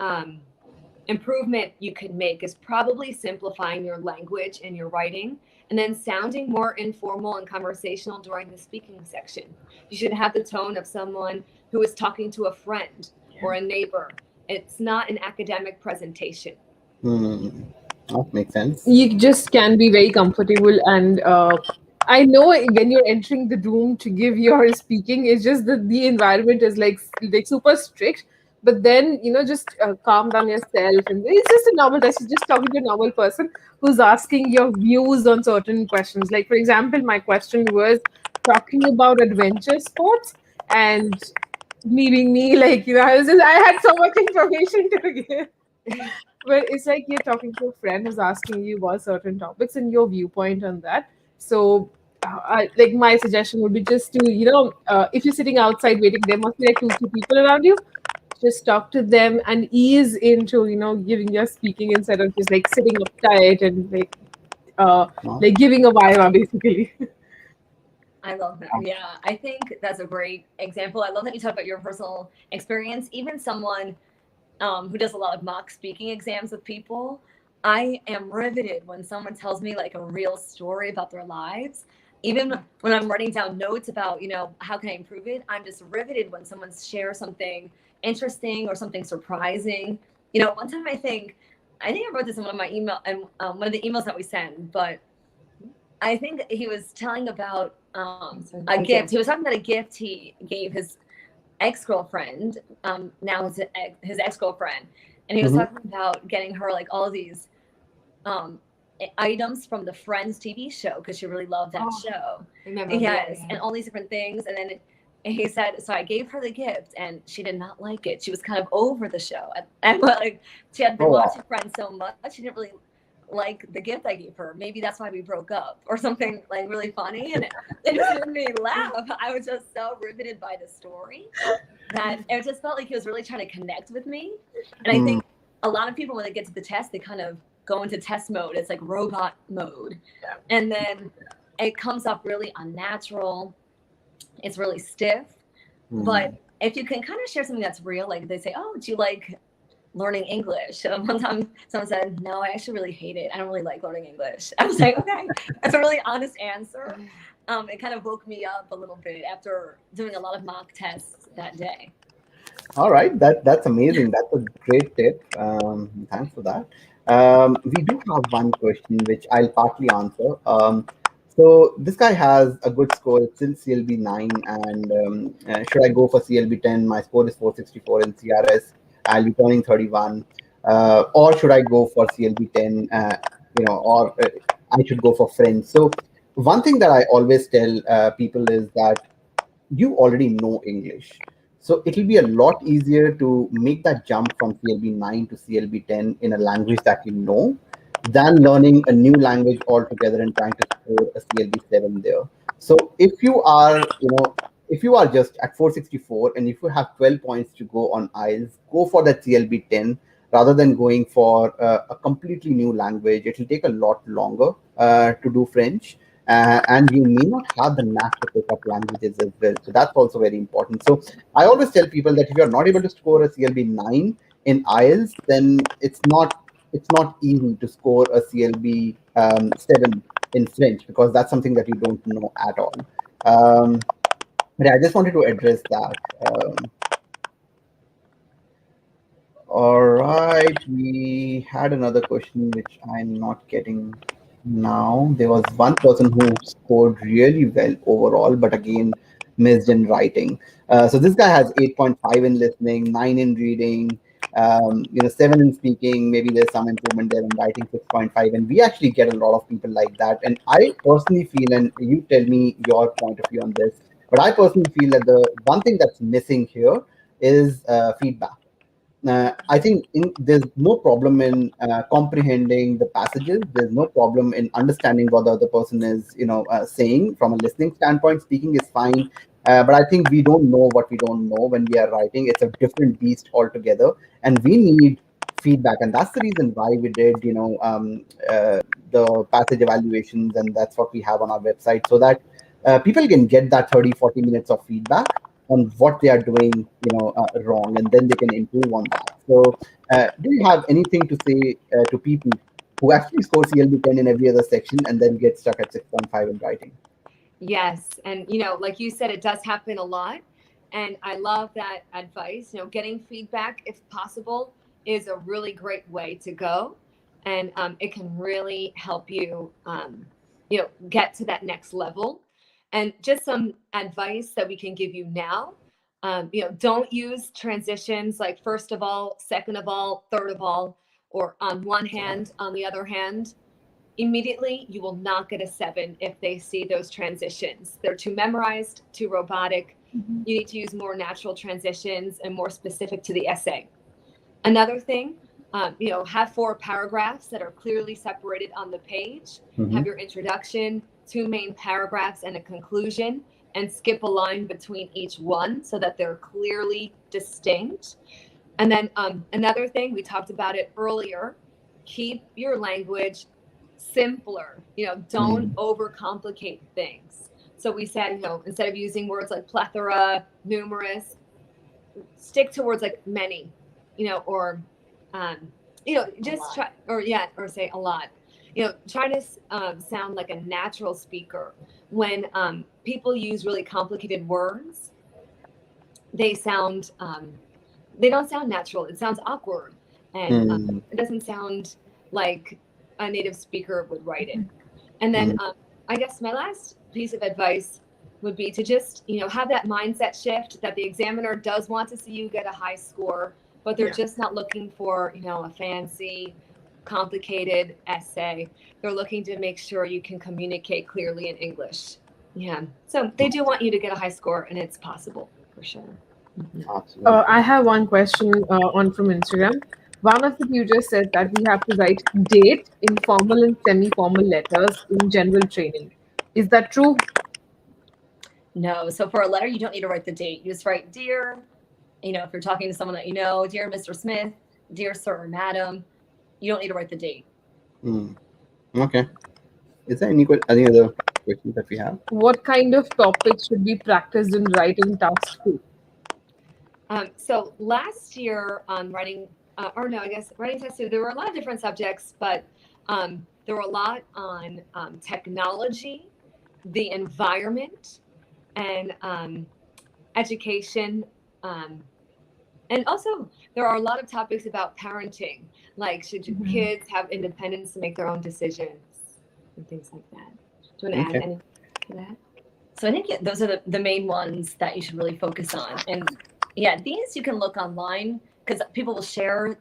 [SPEAKER 3] improvement you could make is probably simplifying your language in your writing and then sounding more informal and conversational during the speaking section. You should have the tone of someone who is talking to a friend or a neighbor. It's not an academic presentation.
[SPEAKER 1] Hmm. That makes sense.
[SPEAKER 2] You just can be very comfortable, and I know when you're entering the room to give your speaking, it's just that the environment is like super strict. But then, just calm down yourself, and it's just a normal test. You're just talking to a normal person who's asking your views on certain questions. Like, for example, my question was talking about adventure sports, and me being me, like, I had so much information to give. But it's like you're talking to a friend who's asking you about certain topics and your viewpoint on that. So, like my suggestion would be just to, if you're sitting outside waiting, there must be like 2, 3 people around you. Just talk to them and ease into, giving your speaking instead of just like sitting uptight and uh,
[SPEAKER 1] Huh?
[SPEAKER 2] like giving a vibe basically.
[SPEAKER 4] I love that. Yeah, I think that's a great example. I love that you talk about your personal experience. Even someone who does a lot of mock speaking exams with people, I am riveted when someone tells me like a real story about their lives. Even when I'm writing down notes about, how can I improve it, I'm just riveted when someone shares something interesting or something surprising. One time I think I wrote this in one of my email and one of the emails that we send, but I think he was telling about a gift. He was talking about a gift he gave his ex-girlfriend, now his ex-girlfriend, and he was
[SPEAKER 1] Mhm.
[SPEAKER 4] talking about getting her like all of these um, items from the Friends TV show because she really loved that
[SPEAKER 3] Oh,
[SPEAKER 4] show.
[SPEAKER 3] Remember?
[SPEAKER 4] Yes,
[SPEAKER 3] Yeah.
[SPEAKER 4] and all these different things, and then he said, so I gave her the gift, and she did not like it. She was kind of over the show, and like she had been
[SPEAKER 1] Oh, wow.
[SPEAKER 4] watching Friends so much, she didn't really like the gift I gave her. Maybe that's why we broke up, or something like really funny, and it just made me laugh. I was just so riveted by the story that it just felt like he was really trying to connect with me. And I
[SPEAKER 1] Hmm.
[SPEAKER 4] think a lot of people, when they get to the test, they kind of go into test mode. It's like robot mode, and then it comes up really unnatural. It's really stiff.
[SPEAKER 1] Hmm.
[SPEAKER 4] But if you can kind of share something that's real, like they say, "Oh, do you like learning English?" One time someone said, "No, I actually really hate it. I don't really like learning English." I was like, "Okay, that's a really honest answer." It kind of woke me up a little bit after doing a lot of mock tests that day.
[SPEAKER 1] All right, that's amazing. That's a great tip. Thanks for that. We do have one question which I'll partly answer. So this guy has a good score. It's still CLB 9, and should I go for CLB 10? My score is 464 in CRS. I'll be turning 31. or should I go for CLB 10, or I should go for French. So one thing that I always tell people is that you already know English. So it'll be a lot easier to make that jump from CLB 9 to CLB 10 in a language that you know than learning a new language altogether and trying to score a CLB 7 there. So if you are just at 464 and if you have 12 points to go on IELTS, go for that CLB 10 rather than going for a completely new language. It will take a lot longer to do French, and you may not have the knack to pick up languages as well. So that's also very important. So I always tell people that if you're not able to score a CLB 9 in IELTS, then it's not easy to score a CLB 7 in French, because that's something that you don't know at all. But yeah, I just wanted to address that. All right, we had another question which I'm not getting now. There was one person who scored really well overall, but again missed in writing. So this guy has 8.5 in listening, 9 in reading, 7 in speaking. Maybe there's some improvement there in writing, 6.5. And we actually get a lot of people like that. And I personally feel, and you tell me your point of view on this, but I personally feel that the one thing that's missing here is feedback. I think there's no problem in comprehending the passages. There's no problem in understanding what the other person is, saying from a listening standpoint. Speaking is fine, but I think we don't know what we don't know when we are writing. It's a different beast altogether, and we need feedback, and that's the reason why we did, the passage evaluations, and that's what we have on our website, so that people can get that 30-40 minutes of feedback on what they are doing, wrong, and then they can improve on that. So, do you have anything to say to people who actually score CLB 10 in every other section and then get stuck at 6.5 in writing?
[SPEAKER 3] Yes. And, like you said, it does happen a lot. And I love that advice. Getting feedback, if possible, is a really great way to go. And it can really help you, get to that next level. And just some advice that we can give you now. Don't use transitions like first of all, second of all, third of all, or on one hand, on the other hand. Immediately, you will not get a 7 if they see those transitions. They're too memorized, too robotic.
[SPEAKER 2] Mm-hmm.
[SPEAKER 3] You need to use more natural transitions and more specific to the essay. Another thing, have 4 paragraphs that are clearly separated on the page.
[SPEAKER 1] Mhm.
[SPEAKER 3] Have your introduction, 2 main paragraphs, and a conclusion, and skip a line between each one so that they're clearly distinct. And then another thing, we talked about it earlier, keep your language simpler. Don't overcomplicate things. So we said, instead of using words like plethora, numerous, stick to words like many, or just try, or say a lot. Try to sound like a natural speaker. When people use really complicated words, they don't sound natural. It sounds awkward, and it doesn't sound like a native speaker would write it. And then I guess my last piece of advice would be to just, have that mindset shift that the examiner does want to see you get a high score, but they're just not looking for, a fancy, complicated essay. They're looking to make sure you can communicate clearly in English. Yeah. So they do want you to get a high score, and it's possible for sure.
[SPEAKER 1] Absolutely.
[SPEAKER 2] I have one question on from Instagram. One of the tutors said that we have to write date in formal and semi-formal letters in general training. Is that true?
[SPEAKER 4] No. So for a letter, you don't need to write the date. You just write dear, if you're talking to someone that dear Mr. Smith, dear sir or madam, you don't need to write the date.
[SPEAKER 1] Okay. Is there any other questions that we have?
[SPEAKER 2] What kind of topics should be practiced in writing task 2?
[SPEAKER 3] So last year on writing, writing test 2, there were a lot of different subjects, but there were a lot on technology, the environment, and education. And also, there are a lot of topics about parenting, like should your kids have independence to make their own decisions and things like that. Do you want to add anything to that?
[SPEAKER 4] So I think those are the main ones that you should really focus on. And yeah, these you can look online because people will share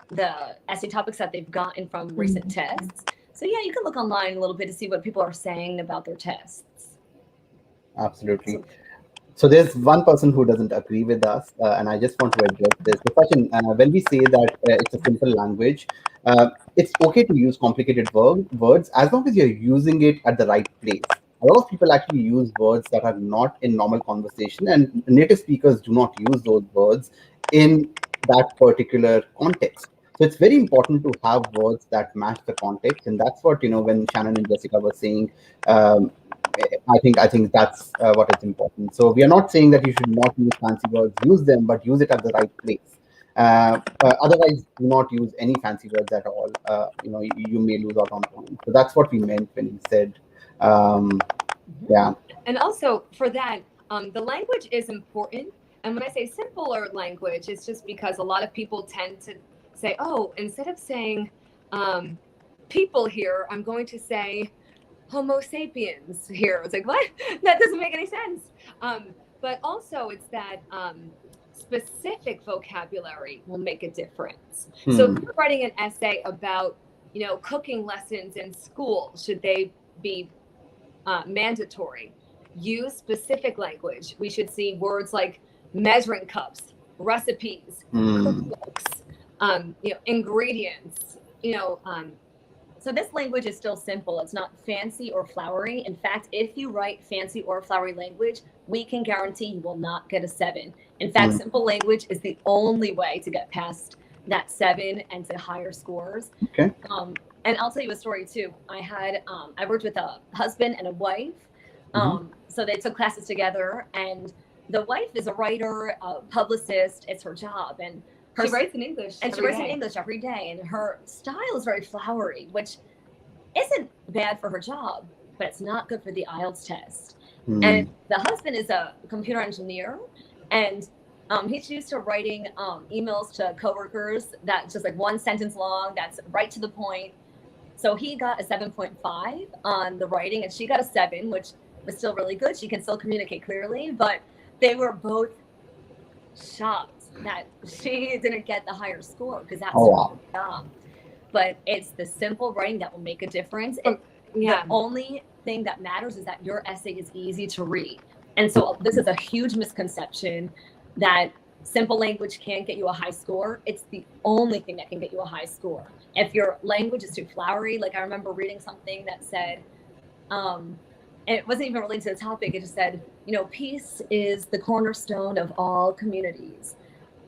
[SPEAKER 4] the essay topics that they've gotten from recent tests. So yeah, you can look online a little bit to see what people are saying about their tests.
[SPEAKER 1] Absolutely. So there's one person who doesn't agree with us, and I just want to address this. So Sachin, when we say that it's a simple language, it's okay to use complicated words as long as you're using it at the right place. A lot of people actually use words that are not in normal conversation, and native speakers do not use those words in that particular context. So it's very important to have words that match the context, and that's what, when Shannon and Jessica were saying. Um, I think that's what is important. So we are not saying that you should not use fancy words. Use them, but use it at the right place. Otherwise, do not use any fancy words at all. You may lose out on points. So that's what we meant when we said, yeah.
[SPEAKER 3] And also for that, the language is important. And when I say simpler language, it's just because a lot of people tend to say, oh, instead of saying people here, I'm going to say Homo sapiens here. It's like, what? That doesn't make any sense. But also it's that specific vocabulary will make a difference. So if you're writing an essay about, cooking lessons in school, should they be mandatory? Use specific language. We should see words like measuring cups, recipes, cookbooks, ingredients,
[SPEAKER 4] So this language is still simple. It's not fancy or flowery. In fact, if you write fancy or flowery language, we can guarantee you will not get a 7. In fact, simple language is the only way to get past that 7 and to higher scores.
[SPEAKER 1] Okay.
[SPEAKER 4] And I'll tell you a story too. I worked with a husband and a wife. So they took classes together, and the wife is a writer, a publicist. It's her job. And
[SPEAKER 3] she writes in English.
[SPEAKER 4] And she writes in English every day. And her style is very flowery, which isn't bad for her job, but it's not good for the IELTS test. And the husband is a computer engineer, and he's used to writing emails to coworkers that's just like one sentence long, that's right to the point. So he got a 7.5 on the writing, and she got a 7, which was still really good. She can still communicate clearly, but they were both shocked that she didn't get the higher score because that's her job. But it's the simple writing that will make a difference. The only thing that matters is that your essay is easy to read. And so this is a huge misconception that simple language can't get you a high score. It's the only thing that can get you a high score. If your language is too flowery, like I remember reading something that said, and it wasn't even related to the topic, it just said, peace is the cornerstone of all communities.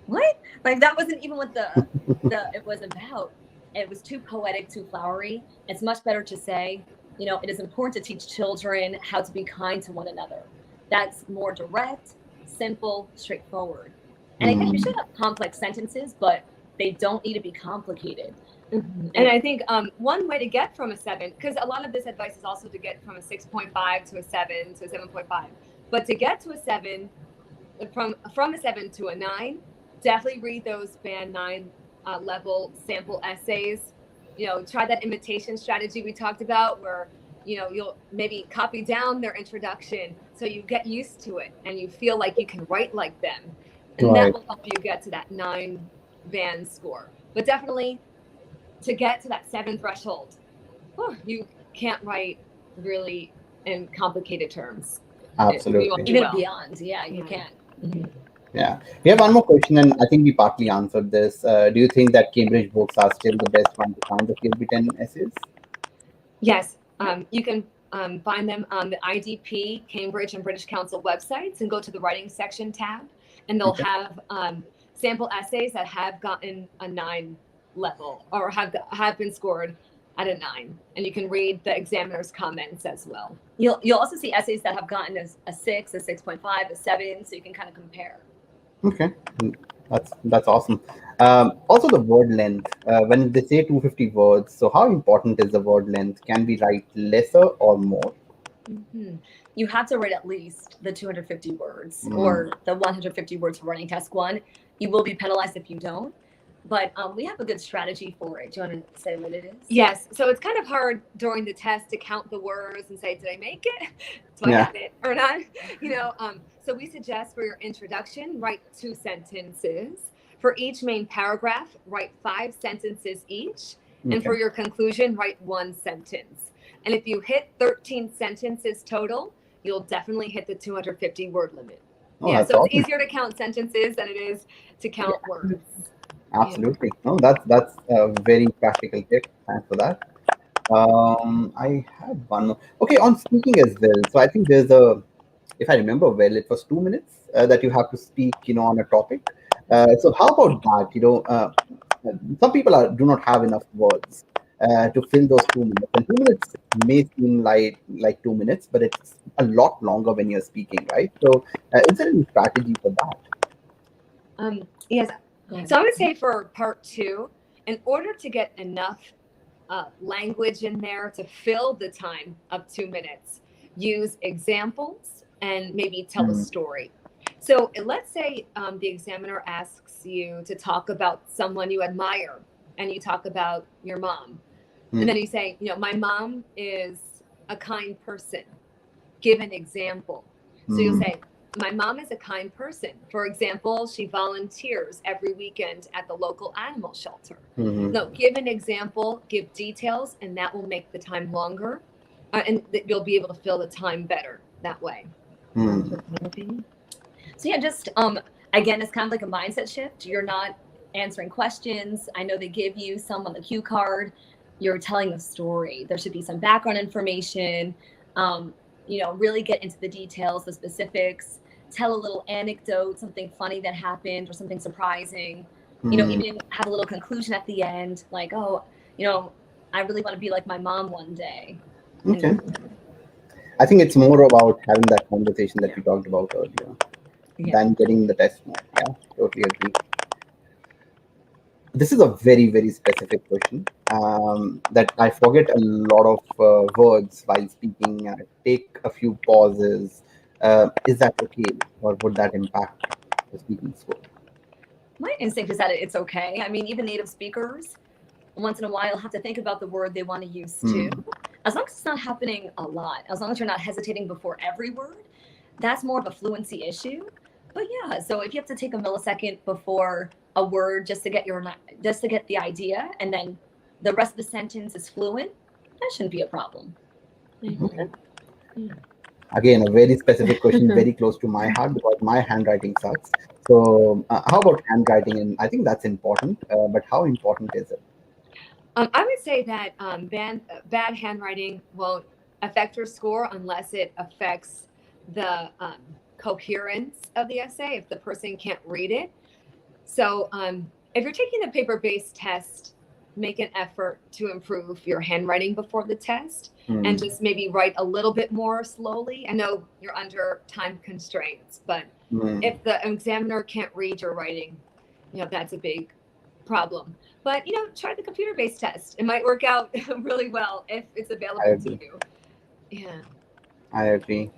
[SPEAKER 4] What? Like that wasn't even what it was about. It was too poetic, too flowery. It's much better to say, it is important to teach children how to be kind to one another. That's more direct, simple, straightforward. And I think you should have complex sentences, but they don't need to be complicated.
[SPEAKER 3] And I think one way to get from a 7, because a lot of this advice is also to get from a 6.5 to a 7 to a 7.5. But to get to a 7, from a 7 to a 9, definitely read those band 9 level sample essays. Try that imitation strategy we talked about, where you'll maybe copy down their introduction so you get used to it and you feel like you can write like them, and that will help you get to that 9 band score. But definitely to get to that 7 threshold, you can't write really in complicated terms.
[SPEAKER 1] Absolutely.
[SPEAKER 4] Even beyond, you can't.
[SPEAKER 1] Yeah. We have one more question, and I think we partly answered this. Do you think that Cambridge books are still the best one to find the KLB 10 essays?
[SPEAKER 3] Yes. You can find them on the IDP, Cambridge and British Council websites, and go to the writing section tab, and they'll have sample essays that have gotten a 9 level or have been scored at a 9, and you can read the examiner's comments as well.
[SPEAKER 4] You'll also see essays that have gotten a 6, a 6.5, a 7, so you can kind of compare.
[SPEAKER 1] Okay, that's awesome. Also, the word length. When they say 250 words, so how important is the word length? Can we write lesser or more?
[SPEAKER 4] You have to write at least the 250 words or the 150 words for writing test 1. You will be penalized if you don't. But we have a good strategy for it. Do you want to say what it is?
[SPEAKER 3] Yes. So it's kind of hard during the test to count the words and say, did I make it? Do I have it or not? So we suggest for your introduction, write 2 sentences. For each main paragraph, write 5 sentences each. And for
[SPEAKER 1] Okay.
[SPEAKER 3] your conclusion, write 1 sentence. And if you hit 13 sentences total, you'll definitely hit the 250 word limit.
[SPEAKER 1] Oh,
[SPEAKER 3] Yeah,
[SPEAKER 1] that's
[SPEAKER 3] so it's
[SPEAKER 1] awesome.
[SPEAKER 3] easier to count sentences than it is to count words.
[SPEAKER 1] Absolutely. No, that's a very practical tip. Thanks for that. I had one more. Okay, on speaking as well. So I think there's a, if I remember well, it was 2 minutes that you have to speak, on a topic. So how about that? Some people do not have enough words to fill those 2 minutes, and 2 minutes may seem like 2 minutes, but it's a lot longer when you're speaking, right? So is there any strategy for that?
[SPEAKER 3] Yes. So I would say for part 2, in order to get enough language in there to fill the time of 2 minutes, use examples and maybe tell a story. So let's say the examiner asks you to talk about someone you admire, and you talk about your mom. And then you say, my mom is a kind person. Give an example. So you'll say, my mom is a kind person. For example, she volunteers every weekend at the local animal shelter. No, give an example, give details, and that will make the time longer. And you'll be able to fill the time better that way.
[SPEAKER 4] So yeah, just again, it's kind of like a mindset shift. You're not answering questions. I know they give you some on the cue card. You're telling a story. There should be some background information. Really get into the details, the specifics. Tell a little anecdote, something funny that happened or something surprising. Even have a little conclusion at the end, like, oh, I really want to be like my mom one day.
[SPEAKER 1] Okay. I think it's more about having that conversation that we talked about earlier than getting the test mark. Yeah, totally agree. This is a very, very specific question that I forget a lot of words while speaking. Take a few pauses. Is that okay, or would that impact the speaking score?
[SPEAKER 4] My instinct is that it's okay. I mean, even native speakers, once in a while, have to think about the word they want to use too. As long as it's not happening a lot, as long as you're not hesitating before every word, that's more of a fluency issue. But yeah, so if you have to take a millisecond before a word just to get the idea, and then the rest of the sentence is fluent, that shouldn't be a problem.
[SPEAKER 1] Okay. Again, a very specific question, very close to my heart because my handwriting sucks. So, how about handwriting? And I think that's important. But how important is it?
[SPEAKER 3] I would say that bad handwriting won't affect your score unless it affects the coherence of the essay, if the person can't read it. So if you're taking a paper-based test, make an effort to improve your handwriting before the test and just maybe write a little bit more slowly. I know you're under time constraints, but if the examiner can't read your writing, that's a big problem. But try the computer-based test. It might work out really well if it's available to you. Yeah,
[SPEAKER 1] I agree.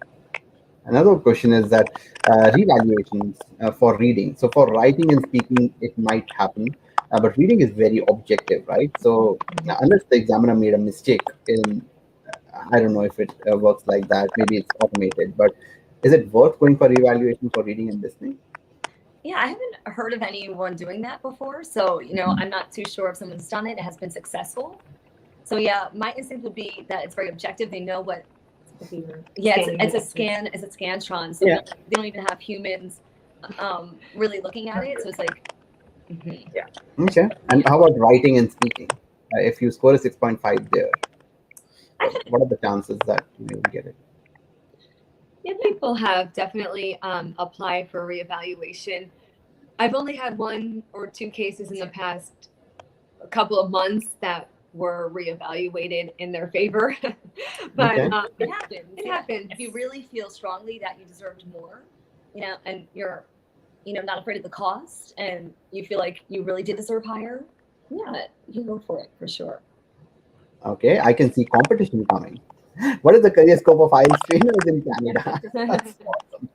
[SPEAKER 1] Another question is that revaluations for reading. So for writing and speaking, it might happen, but reading is very objective, right? So unless the examiner made a mistake in, I don't know if it works like that. Maybe it's automated, but is it worth going for revaluation for reading and listening?
[SPEAKER 4] Yeah, I haven't heard of anyone doing that before. So, I'm not too sure if someone's done it. It has been successful. So yeah, my instinct would be that it's very objective. They know what. Yeah, it's a scantron. So they don't even have humans really looking at it. So it's like.
[SPEAKER 2] Yeah.
[SPEAKER 1] Okay. And how about writing and speaking? If you score a 6.5 there, what are the chances that you will get it?
[SPEAKER 3] Yeah, people have definitely applied for reevaluation. I've only had 1 or 2 cases in the past couple of months that were reevaluated in their favor. But
[SPEAKER 1] Okay.
[SPEAKER 4] It happens.
[SPEAKER 3] It happens.
[SPEAKER 4] If you really feel strongly that you deserved more, and you're, not afraid of the cost, and you feel like you really did deserve higher, yeah, you can go for it for sure.
[SPEAKER 1] Okay, I can see competition coming. What is the career scope of IELTS trainers in Canada? That's awesome.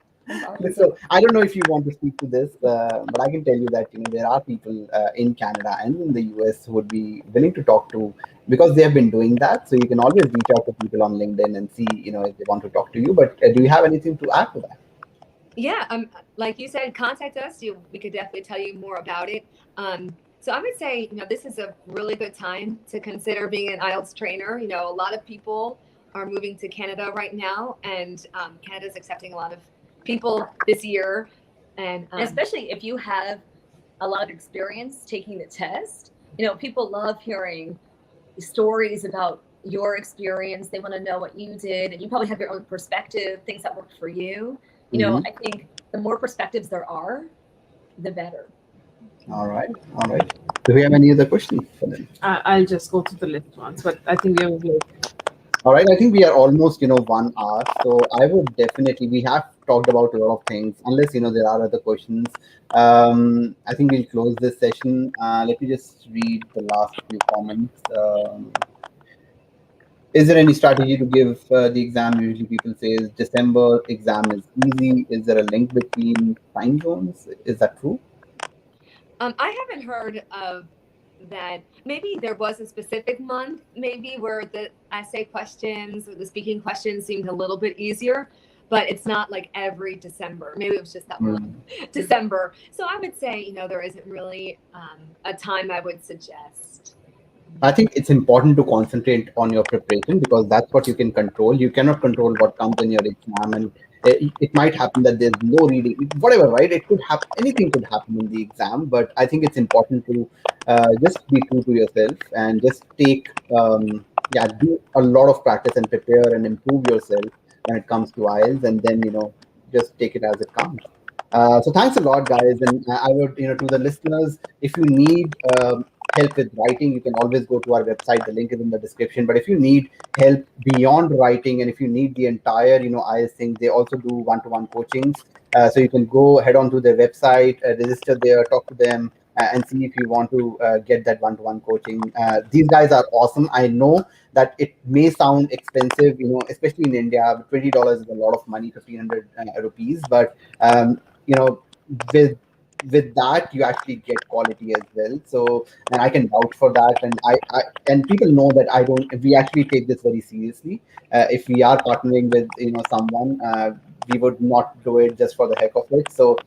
[SPEAKER 1] So I don't know if you want to speak to this, but I can tell you that there are people in Canada and in the US who would be willing to talk to, because they have been doing that. So you can always reach out to people on LinkedIn and see if they want to talk to you. But do you have anything to add to that?
[SPEAKER 3] Yeah, like you said, contact us. We could definitely tell you more about it. So I would say, this is a really good time to consider being an IELTS trainer. A lot of people are moving to Canada right now, and Canada's accepting a lot of people this year. And
[SPEAKER 4] especially if you have a lot of experience taking the test, people love hearing stories about your experience. They want to know what you did, and you probably have your own perspective, things that worked for you. I think the more perspectives there are, the better.
[SPEAKER 1] All right. All right. Do we have any other questions for them?
[SPEAKER 2] I'll just go through the list once, but I think we have
[SPEAKER 1] All right. I think we are almost, 1 hour. So I would definitely, we have talked about a lot of things, unless, there are other questions. I think we'll close this session. Let me just read the last few comments. Is there any strategy to give the exam? Usually people say December exam is easy. Is there a link between time zones? Is that true?
[SPEAKER 3] I haven't heard of that. Maybe there was a specific month, maybe where the essay questions or the speaking questions seemed a little bit easier, but it's not like every December. Maybe it was just that one December. So I would say, there isn't really a time I would suggest.
[SPEAKER 1] I think it's important to concentrate on your preparation because that's what you can control. You cannot control what comes in your exam, and it might happen that there's no reading, whatever, right? It could happen, anything could happen in the exam, but I think it's important to just be true to yourself and just take, do a lot of practice and prepare and improve yourself when it comes to IELTS, and then, just take it as it comes. So thanks a lot, guys. And I would, to the listeners, if you need help with writing, you can always go to our website. The link is in the description. But if you need help beyond writing, and if you need the entire, IELTS thing, they also do one-to-one coachings. So you can go head on to their website, register there, talk to them, and see if you want to get that one-to-one coaching. These guys are awesome. I know that it may sound expensive, especially in India. $20 is a lot of money, 1,500 rupees. But with that you actually get quality as well. So, and I can vouch for that, and I and people know that I don't we actually take this very seriously. If we are partnering with someone, we would not do it just for the heck of it. So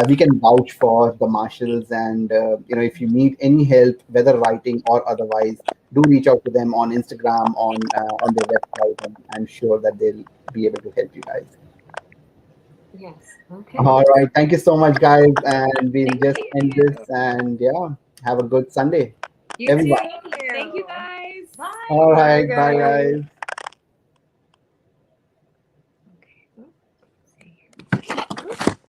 [SPEAKER 1] we can vouch for the Marshalls, and if you need any help, whether writing or otherwise, do reach out to them on Instagram, on their website, and I'm sure that they'll be able to help you guys.
[SPEAKER 3] Yes. Okay.
[SPEAKER 1] All right. Thank you so much, guys. And we'll just end this. And yeah, have a good Sunday,
[SPEAKER 3] You
[SPEAKER 1] everyone.
[SPEAKER 3] too. Thank you, guys.
[SPEAKER 4] Bye.
[SPEAKER 1] All right.
[SPEAKER 2] Bye,
[SPEAKER 1] Bye,
[SPEAKER 2] guys.
[SPEAKER 1] guys.